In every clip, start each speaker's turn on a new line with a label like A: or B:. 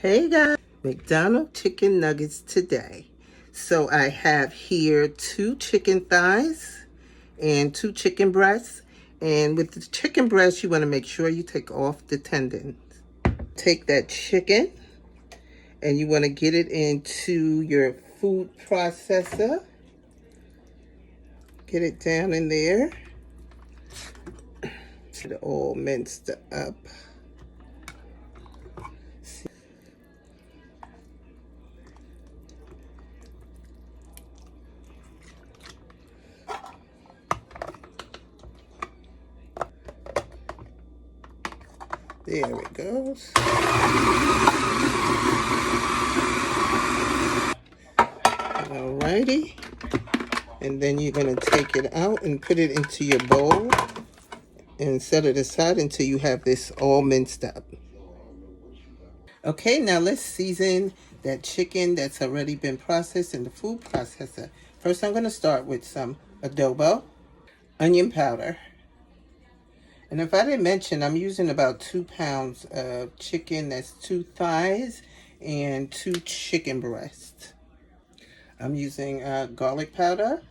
A: Hey guys, McDonald's chicken nuggets today. So I have here 2 chicken thighs and 2 chicken breasts. And with the chicken breast, you want to make sure you take off the tendons. Take that chicken and you want to get it into your food processor. Get it down in there. Get it all minced up. There it goes. Alrighty. And then you're going to take it out and put it into your bowl and set it aside until you have this all minced up. Okay, now let's season that chicken that's already been processed in the food processor. First, I'm going to start with some adobo, onion powder. And if I didn't mention, I'm using about 2 pounds of chicken. That's 2 thighs and 2 chicken breasts. I'm using garlic powder,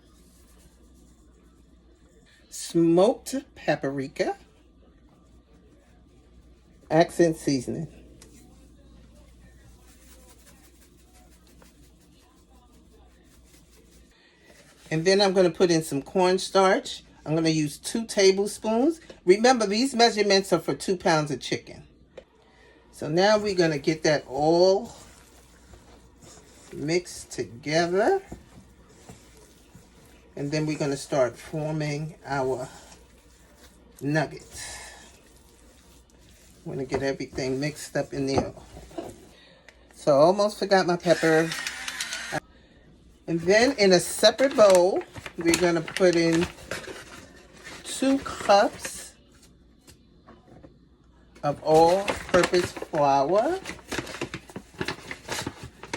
A: smoked paprika, accent seasoning. And then I'm going to put in some cornstarch. I'm going to use 2 tablespoons. Remember, these measurements are for 2 pounds of chicken. So now we're going to get that all mixed together. And then we're going to start forming our nuggets. I'm going to get everything mixed up in there. So I almost forgot my pepper. And then in a separate bowl, we're going to put in 2 cups of all-purpose flour.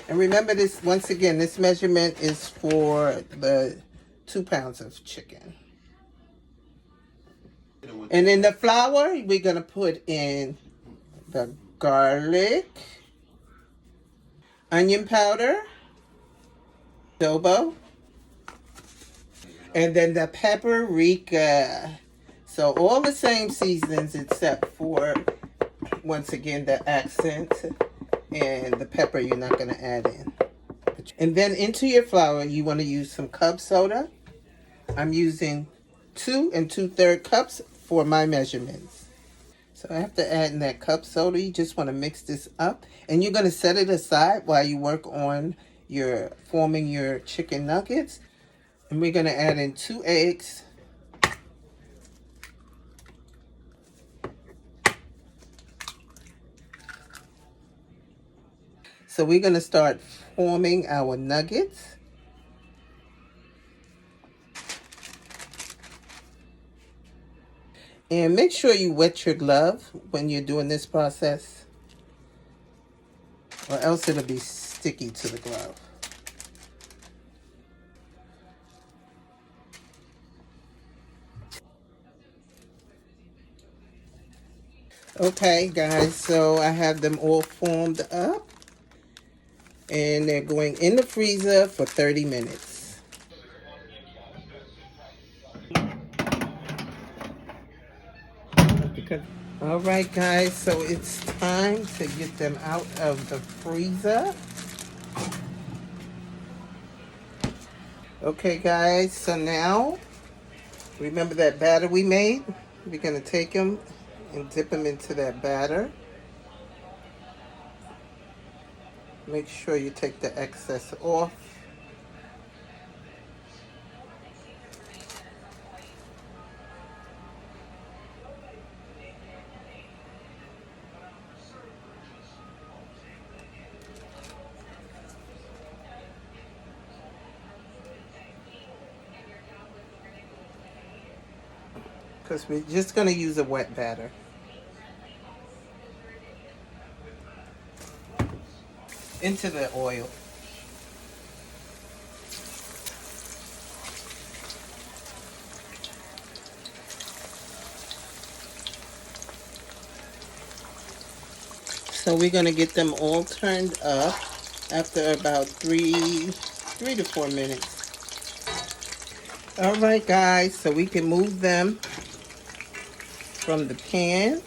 A: And remember this, once again, this measurement is for the 2 pounds of chicken. And in the flour, we're going to put in the garlic, onion powder, adobo, and then the paprika. So all the same seasonings except for, once again, the accent and the pepper you're not going to add in. And then into your flour, you want to use some club soda. I'm using 2 2/3 cups for my measurements. So after adding that cup soda, you just want to mix this up. And you're going to set it aside while you work on forming your chicken nuggets. And we're going to add in 2 eggs. So we're going to start forming our nuggets. And make sure you wet your glove when you're doing this process, or else it'll be sticky to the glove. Okay, guys, so I have them all formed up. And they're going in the freezer for 30 minutes. All right, guys, so it's time to get them out of the freezer. Okay, guys, so now, remember that batter we made? We're going to take them and dip them into that batter. Make sure you take the excess off. Because we're just going to use a wet batter. Into the oil. So we're going to get them all turned up after about 3 to 4 minutes. All right, guys, so we can move them from the pan.